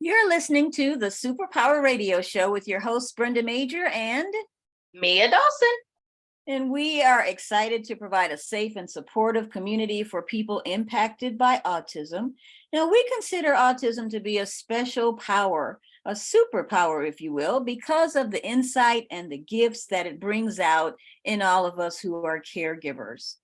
You're listening to the Superpower Radio Show with your hosts, Brenda Major and Mia Dawson. And we are excited to provide a safe and supportive community for people impacted by autism. Now, we consider autism to be a special power, a superpower, if you will, because of the insight and the gifts that it brings out in all of us who are caregivers.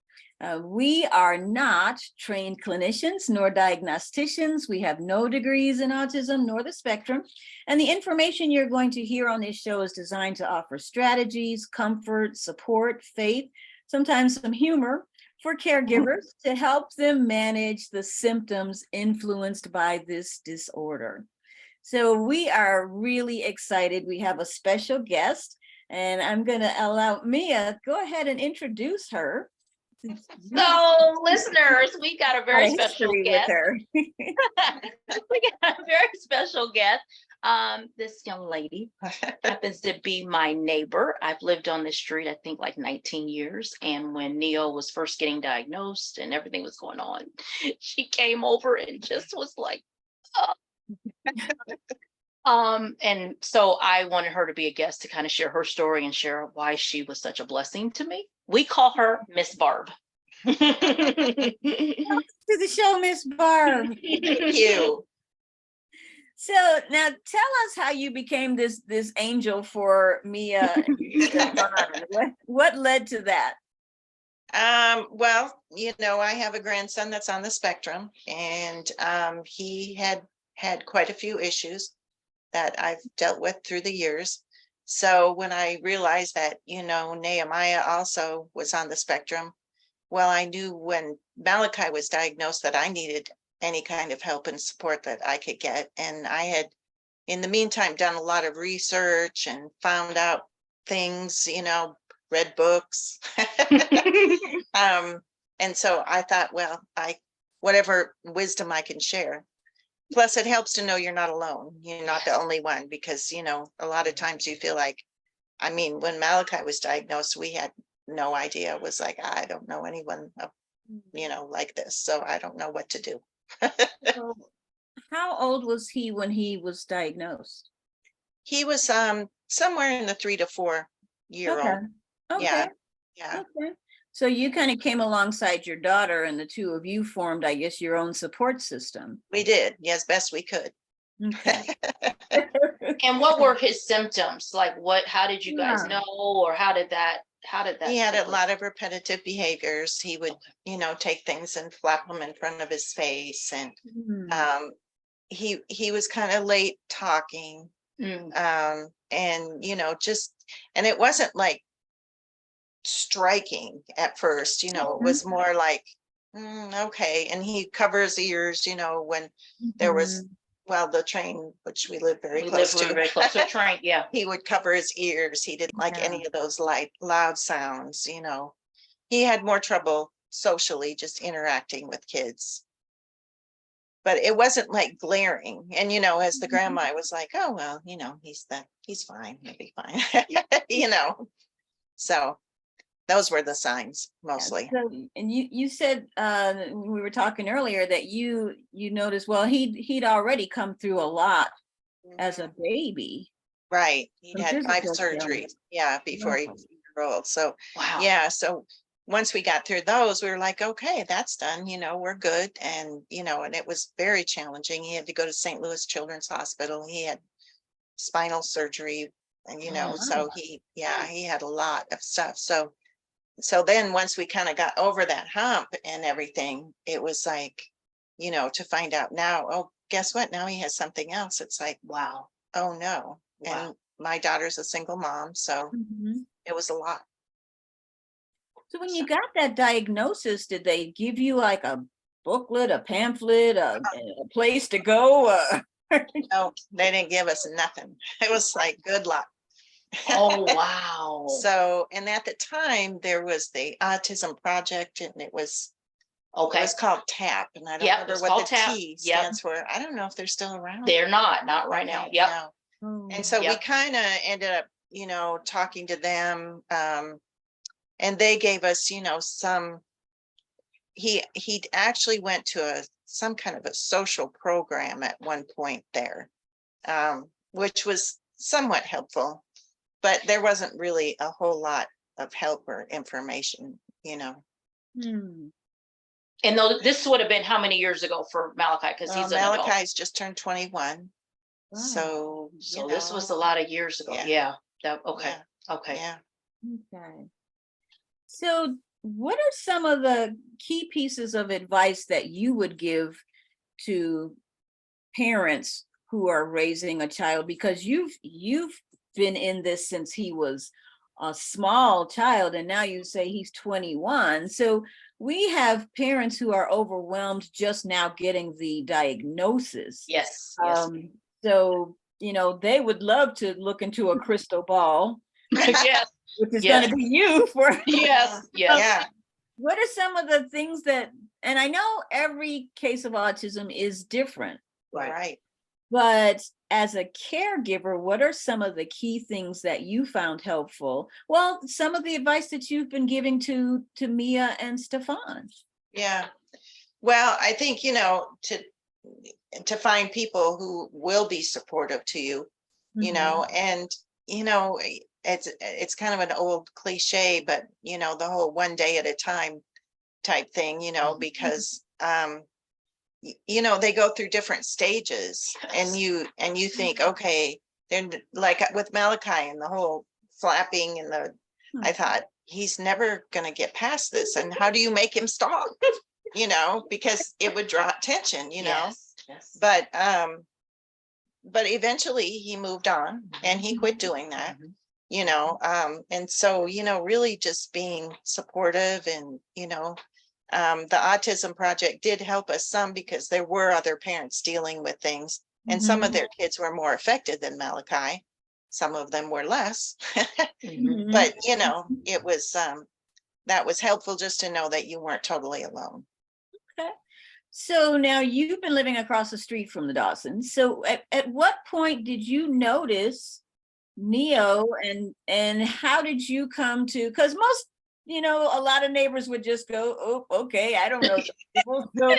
We are not trained clinicians nor diagnosticians. We have no degrees in autism nor the spectrum. And the information you're going to hear on this show is designed to offer strategies, comfort, support, faith, sometimes some humor for caregivers to help them manage the symptoms influenced by this disorder. So we are really excited. We have a special guest, and I'm going to allow Mia, go ahead and introduce her. So, listeners, we got a very special guest. We got a very special guest. This young lady happens to be my neighbor. I've lived on this street, I think, like 19 years. And when Neil was first getting diagnosed and everything was going on, she came over and just was like, oh. And so I wanted her to be a guest to kind of share her story and share why she was such a blessing to me. We call her Miss Barb. Welcome to the show, Miss Barb. Thank you. So now tell us how you became this angel for Mia. What led to that? Well, I have a grandson that's on the spectrum, and he had quite a few issues that I've dealt with through the years. So when I realized that, Nehemiah also was on the spectrum, well, I knew when Malachi was diagnosed that I needed any kind of help and support that I could get. And I had, in the meantime, done a lot of research and found out things, read books. And so I thought, well, whatever wisdom I can share. Plus, it helps to know you're not alone. You're not the only one, because, a lot of times you feel like, when Malachi was diagnosed, we had no idea. It was like, I don't know anyone, like this. So I don't know what to do. So how old was he when he was diagnosed? He was somewhere in the 3 to 4 year old. Okay. Yeah. Okay. So you kind of came alongside your daughter, and the two of you formed, I guess, your own support system. We did, as best we could. Okay. And what were his symptoms? Like, how did you guys know, or how did that? He had a lot of repetitive behaviors. He would, take things and flap them in front of his face, and he was kind of late talking, and and it wasn't like striking at first, it was more like okay. And he covers ears, when there was the train, which we live very close to a train. Yeah, he would cover his ears. He didn't like any of those loud sounds. He had more trouble socially just interacting with kids, but it wasn't like glaring. And as the grandma, I was like, oh well, he's fine, he'll be fine. So those were the signs mostly. So, and you said we were talking earlier that you noticed, well, he'd already come through a lot as a baby. Right. He'd had 5 surgeries. Yeah, before he was a year old. So yeah. So once we got through those, we were like, okay, that's done. We're good. And and it was very challenging. He had to go to St. Louis Children's Hospital. He had spinal surgery, and so he had a lot of stuff. So then once we kind of got over that hump and everything, it was like, to find out now, oh, guess what? Now he has something else. It's like, wow. Oh no. Wow. And my daughter's a single mom. So it was a lot. So when you got that diagnosis, did they give you like a booklet, a pamphlet, a place to go? No, they didn't give us nothing. It was like, good luck. Oh, wow. So, and at the time there was the Autism Project, and it was it was called TAP, and I don't remember what the T stands for. I don't know if they're still around. They're not right now. Yep. No. And so we kind of ended up, talking to them, and they gave us, some. He actually went to some kind of a social program at one point there. which was somewhat helpful, but there wasn't really a whole lot of help or information, And this would have been how many years ago for Malachi? Because he's an adult. Malachi's just turned 21. Wow. So this was a lot of years ago. Yeah. Okay. Yeah. Okay. Yeah. Okay. So what are some of the key pieces of advice that you would give to parents who are raising a child? Because you've been in this since he was a small child, and now you say he's 21. So we have parents who are overwhelmed just now getting the diagnosis. Yes. So, they would love to look into a crystal ball. Yes. Which is going to be you for. Yes. Yeah. What are some of the things that, and I know every case of autism is different. Right. But as a caregiver, what are some of the key things that you found helpful? Well, some of the advice that you've been giving to Mia and Stefan. Yeah. Well, I think, to find people who will be supportive to you, and, it's kind of an old cliche, but, the whole one day at a time type thing, because, they go through different stages, and you think, okay, then like with Malachi and the whole flapping and I thought he's never going to get past this. And how do you make him stop? Because it would draw attention, Yes. But eventually he moved on and he quit doing that, and so, really just being supportive and, the Autism Project did help us some because there were other parents dealing with things, and some of their kids were more affected than Malachi. Some of them were less, but it was, that was helpful just to know that you weren't totally alone. Okay. So now you've been living across the street from the Dawsons. So at what point did you notice Neo, and how did you come to, because most, a lot of neighbors would just go, oh, okay, I don't know. So,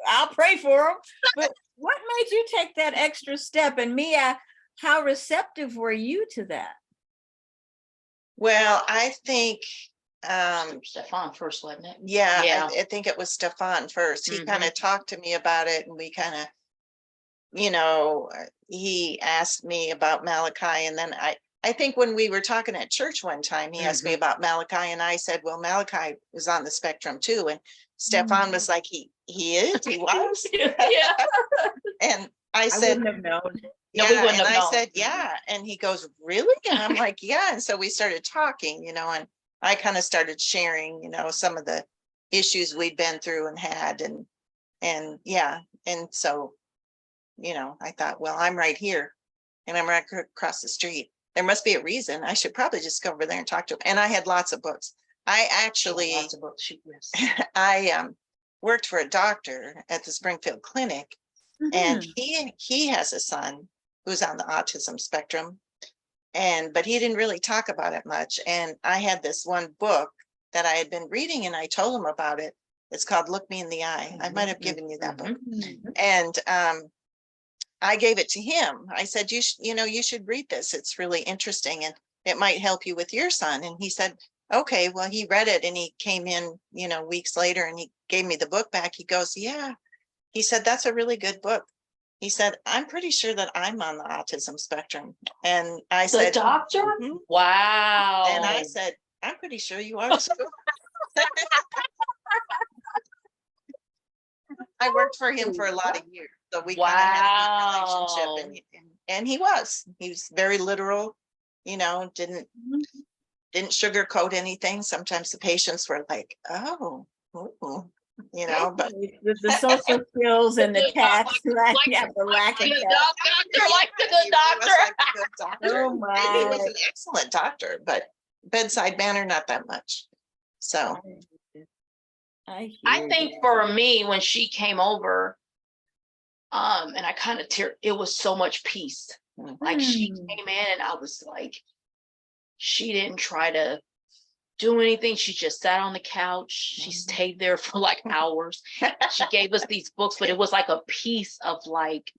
I'll pray for them. But what made you take that extra step? And Mia, how receptive were you to that? Well, I think Stefan first, wasn't it? Yeah. I think it was Stefan first. He kind of talked to me about it, and we kind of, he asked me about Malachi, and then I think when we were talking at church one time, he asked me about Malachi, and I said, well, Malachi was on the spectrum too. And Stefan was like, he was. Yeah. And I said, wouldn't have known. Yeah, we wouldn't have known. I said, yeah. And he goes, really? And I'm like, yeah. And so we started talking, and I kind of started sharing, some of the issues we'd been through and had, and yeah. And so, I thought, well, I'm right here and I'm right across the street. There must be a reason. I should probably just go over there and talk to him. And I had lots of books. I actually, lots of books. I worked for a doctor at the Springfield Clinic, and he has a son who's on the autism spectrum. But he didn't really talk about it much. And I had this one book that I had been reading, and I told him about it. It's called Look Me in the Eye. I might have given you that book. And I gave it to him. I said, you should read this. It's really interesting, and it might help you with your son. And he said, okay. Well, he read it, and he came in, weeks later, and he gave me the book back. He goes, yeah. He said, that's a really good book. He said, I'm pretty sure that I'm on the autism spectrum. And I said, the doctor? Wow. And I said, I'm pretty sure you are too. I worked for him for a lot of years. So we kind of had a good relationship, and he was very literal, didn't sugarcoat anything. Sometimes the patients were like, oh, ooh. But the social skills and the tasks, right? Yeah, the lack of doctor. Oh my! He was an excellent doctor, but bedside manner not that much. So, I think for me, when she came over, and I kind of it was so much peace. Like she came in, and I was like, she didn't try to do anything. She just sat on the couch. She stayed there for like hours. She gave us these books, but it was like a piece of like,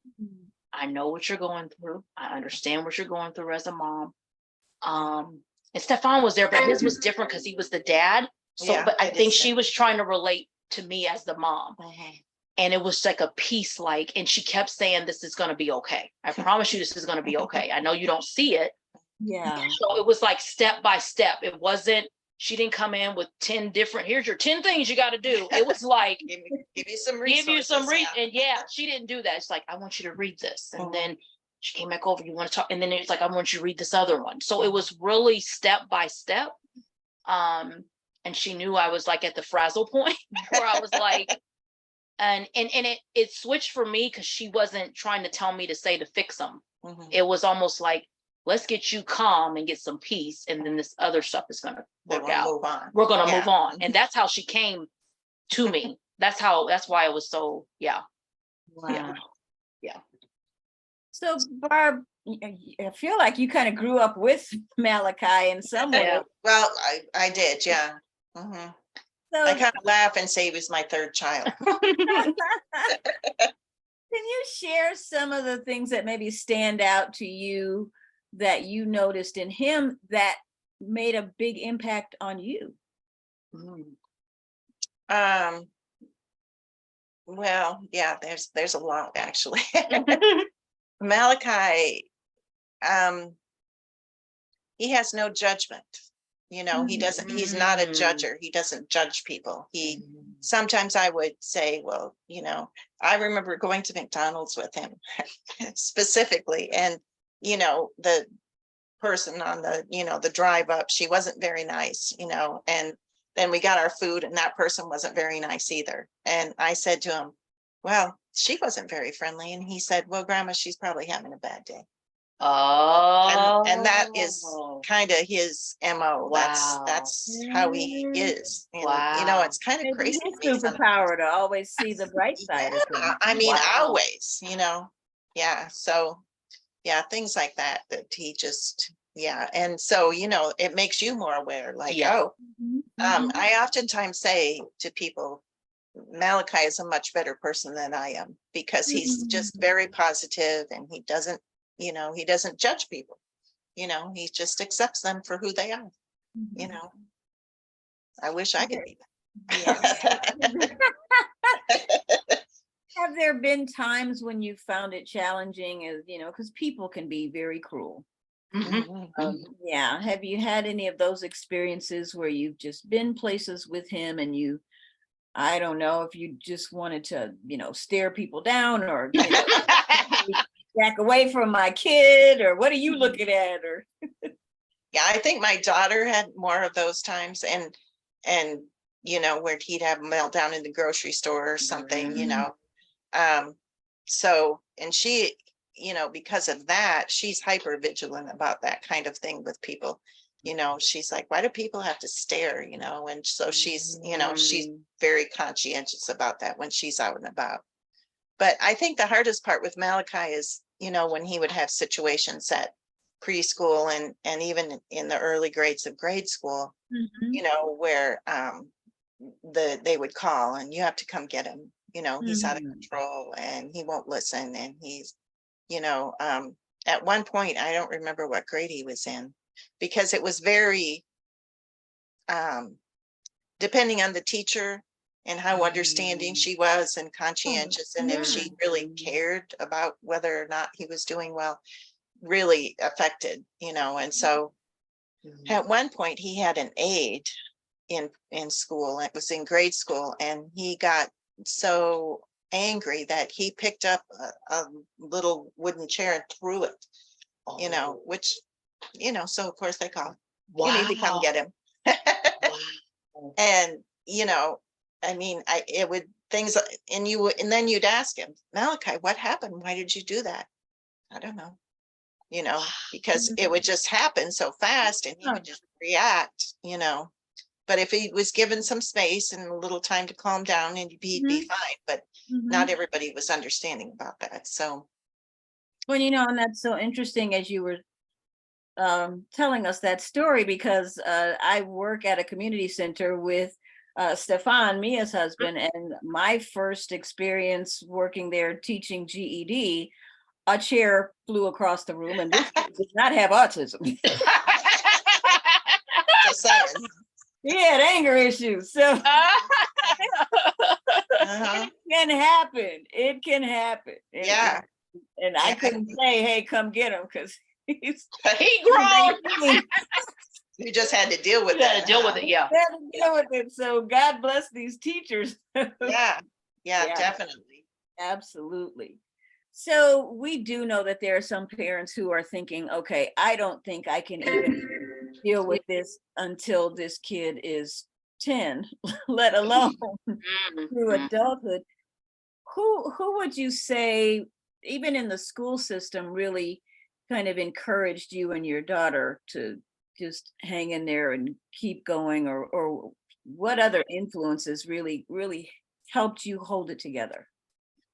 I know what you're going through. I understand what you're going through as a mom. And Stefan was there, but his was different because he was the dad. So, Yeah, but I it think is she was trying to relate to me as the mom. Mhm. And it was like a piece, like, and she kept saying, this is going to be okay. I promise you, this is going to be okay. I know you don't see it. Yeah. So it was like step by step. It wasn't, she didn't come in with 10 different, here's your 10 things you got to do. It was like, Give you some give you some resources, and yeah, she didn't do that. It's like, I want you to read this. And then she came back over, you want to talk? And then it's like, I want you to read this other one. So it was really step by step. And she knew I was like at the frazzle point where I was like, and it switched for me because she wasn't trying to tell me to say to fix them. It was almost like, let's get you calm and get some peace, and then this other stuff is going to work out. Move on. We're going to move on. And that's how she came to me. That's why it was so, yeah. Wow. Yeah. So Barb, I feel like you kind of grew up with Malachi in some way. Yeah. Well, I did, yeah. So I kind of laugh and say he was my third child. can you share some of the things that maybe stand out to you that you noticed in him that made a big impact on you? Well, yeah, there's a lot actually. Malachi, he has no judgment. You know, he doesn't, he's not a judger. He doesn't judge people. Sometimes I would say, well, you know, I remember going to McDonald's with him specifically, and, you know, the person on the, you know, the drive up, she wasn't very nice, you know, and then we got our food and that person wasn't very nice either. And I said to him, well, she wasn't very friendly. And he said, well, Grandma, she's probably having a bad day. Oh, and that is kind of his MO. Wow. That's how he is. And, Wow. you know, it's kind of Maybe crazy. his superpower to always see the bright side of things. I mean, Wow. always, you know. Yeah. So, yeah, things like that he just, yeah. And so, you know, it makes you more aware, like, I oftentimes say to people, Malachi is a much better person than I am, because he's just very positive, and he doesn't, you know, he doesn't judge people, you know, he just accepts them for who they are. You know, I wish I could be that. Have there been times when you found it challenging, as you know, because people can be very cruel? Yeah. Have you had any of those experiences where you've just been places with him and you, I don't know, if you just wanted to, you know, stare people down, or you know, back away from my kid, or what are you looking at? Or yeah, I think my daughter had more of those times, and you know, where he'd have a meltdown in the grocery store or something, you know. So, and she, you know, because of that, she's hyper vigilant about that kind of thing with people. You know, she's like, why do people have to stare, you know? And so she's, you know, she's very conscientious about that when she's out and about. But I think the hardest part with Malachi is, you know, when he would have situations at preschool and even in the early grades of grade school, you know, where they would call and you have to come get him, you know, he's out of control and he won't listen, and he's, you know, at one point, I don't remember what grade he was in, because it was very depending on the teacher and how understanding she was and conscientious, and if she really cared about whether or not he was doing well, really affected, you know. And so at one point he had an aide in school, it was in grade school, and he got so angry that he picked up a little wooden chair and threw it, you know, which, you know, so of course they called, you need to come get him. And, you know, I mean, it would things, and then you'd ask him, Malachi, what happened? Why did you do that? I don't know, you know, because it would just happen so fast and he would just react, you know. But if he was given some space and a little time to calm down, and he'd be fine. But not everybody was understanding about that. So, well, you know, and that's so interesting as you were telling us that story, because I work at a community center with Stefan, Mia's husband, and my first experience working there teaching GED, a chair flew across the room, and this kid did not have autism. Just saying. He had anger issues. So it can happen. It can happen. Yeah. And I couldn't say, hey, come get him, because he grown. You just had to deal with it. Had to deal with it, yeah. Had to deal with it. So God bless these teachers. Yeah, definitely. Absolutely. So we do know that there are some parents who are thinking, okay, I don't think I can even deal with this until this kid is 10, let alone through adulthood. Who would you say, even in the school system, really kind of encouraged you and your daughter to just hang in there and keep going, or what other influences really helped you hold it together?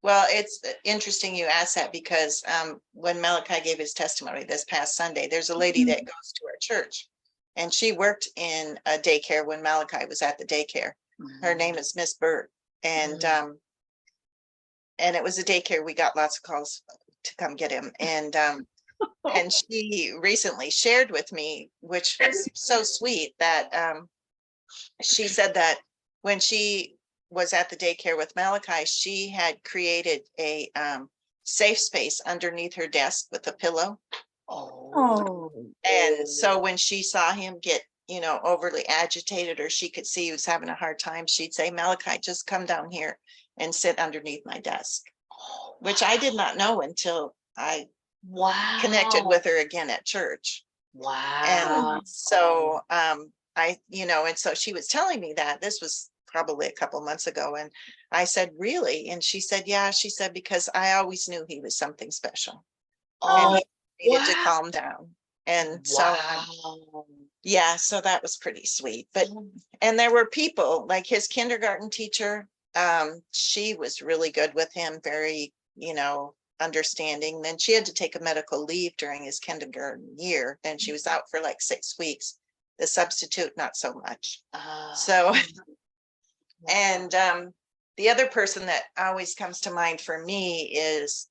Well, it's interesting you asked that, because when Malachi gave his testimony this past Sunday, there's a lady that goes to our church, and she worked in a daycare when Malachi was at the daycare. Her name is Miss Bird, and it was a daycare. We got lots of calls to come get him, and she recently shared with me, which was so sweet, that she said that when she was at the daycare with Malachi, she had created a safe space underneath her desk with a pillow. And so when she saw him get, overly agitated, or she could see he was having a hard time, she'd say, Malachi, just come down here and sit underneath my desk, which I did not know until I connected with her again at church. And so and so she was telling me that this was probably a couple months ago, and I said, really? And she said, yeah. She said, because I always knew he was something special, and he needed to calm down. And so so that was pretty sweet. But and there were people like his kindergarten teacher, she was really good with him, very understanding. Then she had to take a medical leave during his kindergarten year, and she was out for like 6 weeks. The substitute, not so much. So and the other person that always comes to mind for me is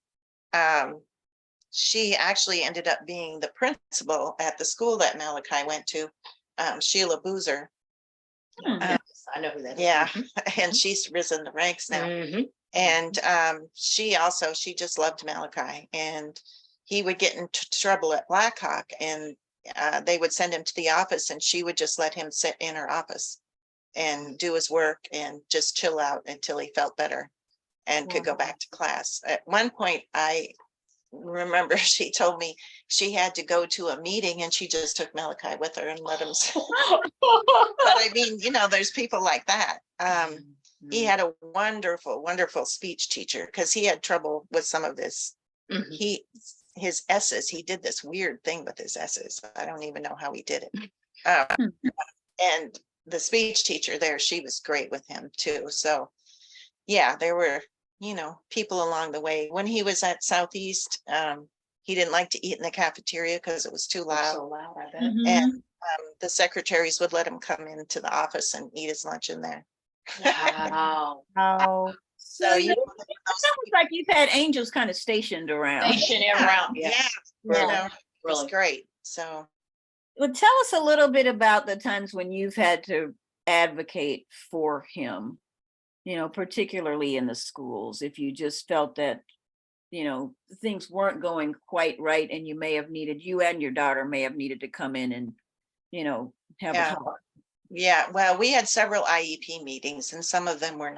she actually ended up being the principal at the school that Malachi went to, Sheila Boozer. Yes, I know who that is. Yeah, and she's risen the ranks now. And she just loved Malachi, and he would get into trouble at Blackhawk, and they would send him to the office, and she would just let him sit in her office and do his work and just chill out until he felt better and could go back to class. At one point, I remember she told me she had to go to a meeting, and she just took Malachi with her and let him but I mean, there's people like that. He had a wonderful speech teacher, because he had trouble with some of this. His S's, he did this weird thing with his S's. I don't even know how he did it. And the speech teacher there, she was great with him too. So yeah, there were, people along the way. When he was at Southeast, he didn't like to eat in the cafeteria because it was too loud. So loud, I bet. And the secretaries would let him come into the office and eat his lunch in there. Wow. So it sounds like you've had angels kind of stationed around. Yeah. It was great. So well, tell us a little bit about the times when you've had to advocate for him, particularly in the schools, if you just felt that, things weren't going quite right, and you and your daughter may have needed to come in and, have a talk. Yeah, well, we had several IEP meetings, and some of them were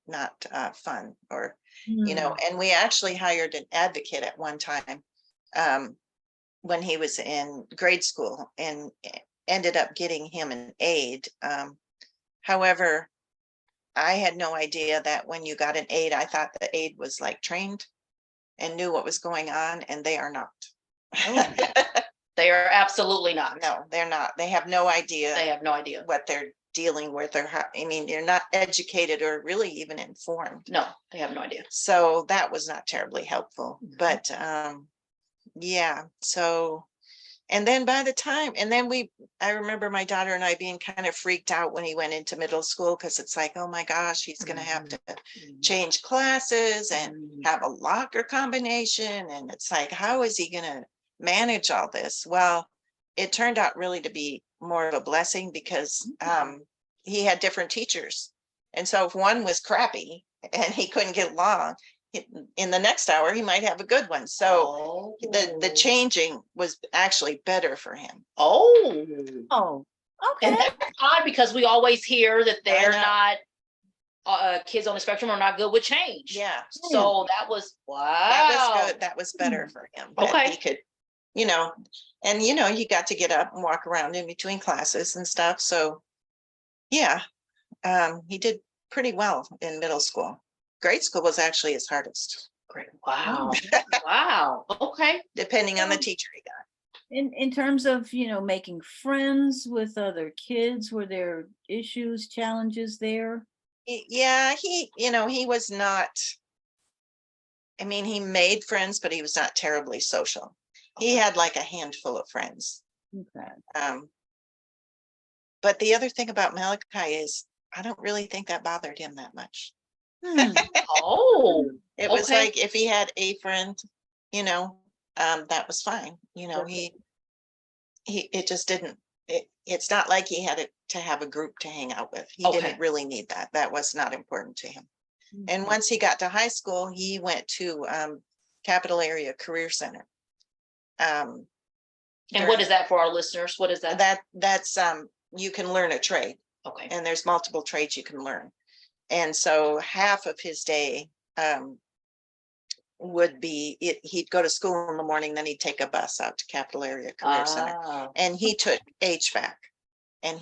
not fun, or, and we actually hired an advocate at one time when he was in grade school, and ended up getting him an aide. However, I had no idea that when you got an aide, I thought the aide was like trained and knew what was going on, and they are not. They are absolutely not. No, they're not. They have no idea. They have no idea what they're dealing with, or how, they're not educated or really even informed. No, they have no idea. So that was not terribly helpful. But yeah, so, And then by the time, I remember my daughter and I being kind of freaked out when he went into middle school, because it's like, oh my gosh, he's going to have to change classes and have a locker combination. And it's like, how is he going to manage all this? Well, it turned out really to be more of a blessing, because he had different teachers. And so if one was crappy and he couldn't get along, in the next hour, he might have a good one. So the changing was actually better for him. Oh, okay. And that's odd, because we always hear that they're not, kids on the spectrum are not good with change. Yeah. So that was, wow. That was good. That was better for him. Okay. He could, and you got to get up and walk around in between classes and stuff. So yeah, he did pretty well in middle school. Grade school was actually his hardest. Great. Wow. Wow. Okay. Depending on the teacher he got. In terms of, making friends with other kids, were there issues, challenges there? Yeah, he was not, he made friends, but he was not terribly social. He had like a handful of friends. Okay. But the other thing about Malachi is, I don't really think that bothered him that much. Oh, it was like, if he had a friend, that was fine. It just didn't, it's not like he had to have a group to hang out with. He didn't really need that. That was not important to him. And once he got to high school, he went to Capital Area Career Center. And what is that for our listeners? What is that? That's you can learn a trade. Okay. And there's multiple trades you can learn. And so half of his day would be, he'd go to school in the morning, then he'd take a bus out to Capital Area Career Center. And he took HVAC. And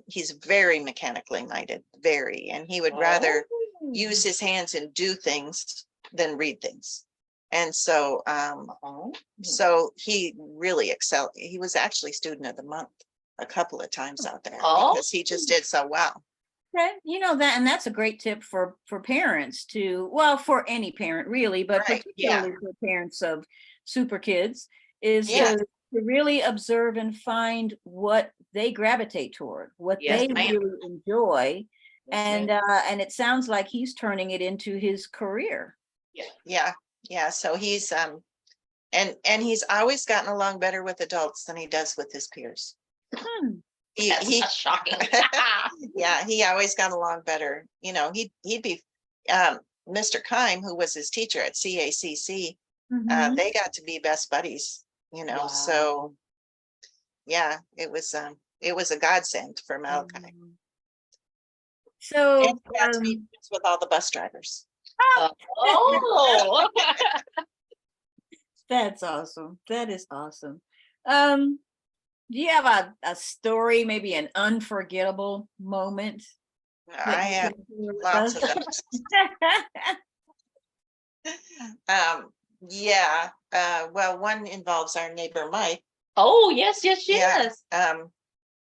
he's very mechanically minded, and he would rather use his hands and do things than read things. And so so he really excelled. He was actually student of the month a couple of times out there, because he just did so well. Okay, that, and that's a great tip for parents for any parent really, but particularly for parents of super kids, is to really observe and find what they gravitate toward, what they really enjoy. And it sounds like he's turning it into his career. Yeah. So he's and he's always gotten along better with adults than he does with his peers. That's shocking. Yeah, he always got along better. He'd be Mr. Kime, who was his teacher at CACC. They got to be best buddies. Wow. So yeah, it was a godsend for Malachi. So and he got to be friends with all the bus drivers. That's awesome. That is awesome. Do you have a story, maybe an unforgettable moment? I have lots of those. Well, one involves our neighbor Mike. Oh, yes.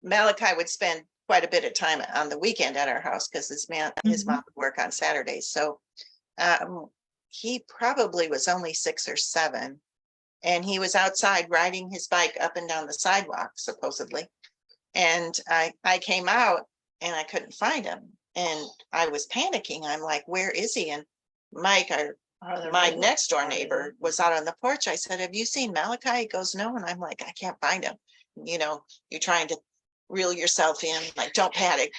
Malachi would spend quite a bit of time on the weekend at our house, because his mom would work on Saturdays. So he probably was only 6 or 7, and he was outside riding his bike up and down the sidewalk, supposedly. And I came out and I couldn't find him, and I was panicking. I'm like, where is he? And Mike, my next door neighbor, was out on the porch. I said, have you seen Malachi? He goes, no. And I'm like, I can't find him. You're trying to reel yourself in, like, don't panic.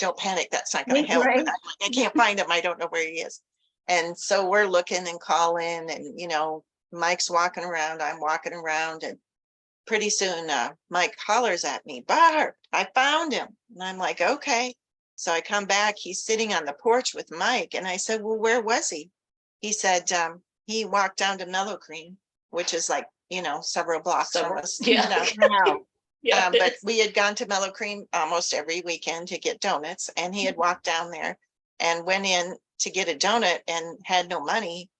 That's not going to help. Right. I can't find him. I don't know where he is. And so we're looking and calling, and, Mike's walking around, I'm walking around, and pretty soon Mike hollers at me, Barb, I found him. And I'm like, okay. So I come back, he's sitting on the porch with Mike. And I said, well, where was he? He said, he walked down to Mellow Cream, which is like, several blocks from us. Wow. But we had gone to Mellow Cream almost every weekend to get donuts, and he had walked down there and went in to get a donut and had no money.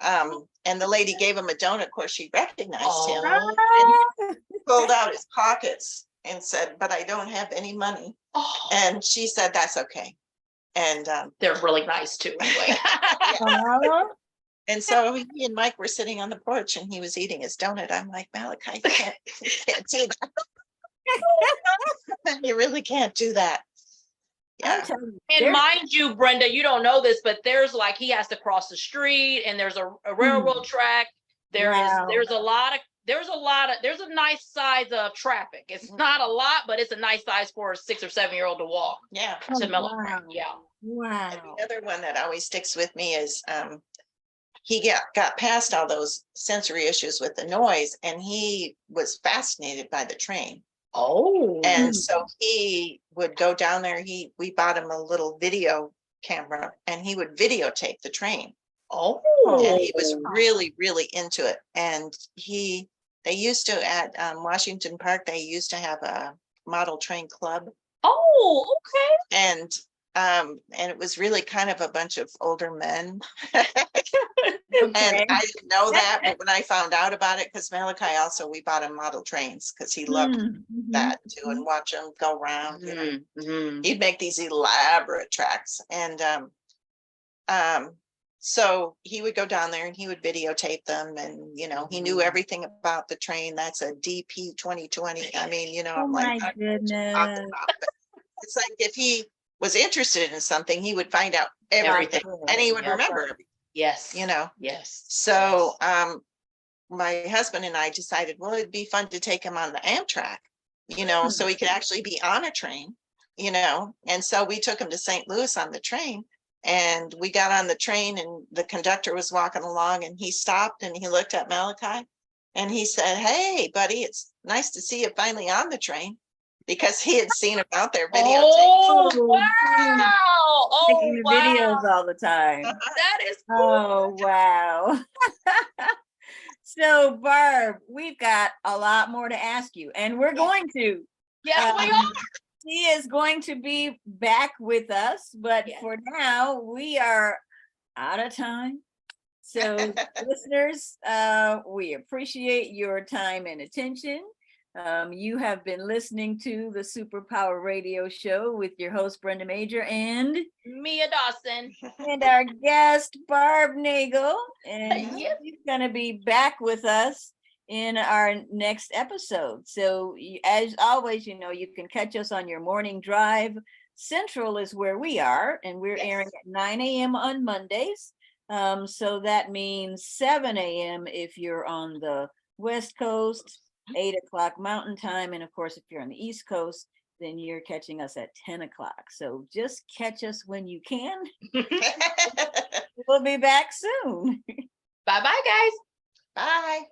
And the lady gave him a donut. Of course, she recognized him, and he pulled out his pockets and said, but I don't have any money. And she said, that's okay. And they're really nice too, anyway. And so he and Mike were sitting on the porch and he was eating his donut. I'm like, Malachi, you can't do that. You really can't do that. Yeah. And mind you, Brenda, you don't know this, but there's like, he has to cross the street and there's a railroad track. There's a nice size of traffic. It's not a lot, but it's a nice size for a 6 or 7 year old to walk. Yeah. To Mellow. Yeah. Wow. And the other one that always sticks with me is he got past all those sensory issues with the noise, and he was fascinated by the train. Oh. And so he would go down there. We bought him a little video camera, and he would videotape the train. Oh. And he was really, really into it. And they used to at Washington Park, they used to have a model train club. Oh, okay. And it was really kind of a bunch of older men. And I didn't know that, but when I found out about it, because Malachi also, we bought him model trains because he loved that too, and watch them go around. You know? He'd make these elaborate tracks, and so he would go down there and he would videotape them, and he knew everything about the train. That's a DP 2020. I mean, I'm like, my goodness. It's like if he was interested in something, he would find out everything, and he would remember everything. Yes. Yes. So my husband and I decided, well, it'd be fun to take him on the Amtrak, so he could actually be on a train, and so we took him to St. Louis on the train, and we got on the train, and the conductor was walking along, and he stopped and he looked at Malachi and he said, "Hey, buddy, it's nice to see you finally on the train," because he had seen him out there videotaping. Oh, wow. Making the videos all the time. That is cool. Oh, wow. So, Barb, we've got a lot more to ask you, and we're going to. Yes, we are. She is going to be back with us, but for now, we are out of time. So, listeners, we appreciate your time and attention. You have been listening to the Superpower Radio Show with your host, Brenda Major, and Mia Dawson, and our guest, Barb Nagel. And she's going to be back with us in our next episode. So as always, you can catch us on your morning drive. Central is where we are, and we're airing at 9 a.m. on Mondays. So that means 7 a.m. if you're on the West Coast, 8 o'clock Mountain Time. And of course, if you're on the East Coast, then you're catching us at 10 o'clock. So just catch us when you can. We'll be back soon. Bye-bye, guys. Bye.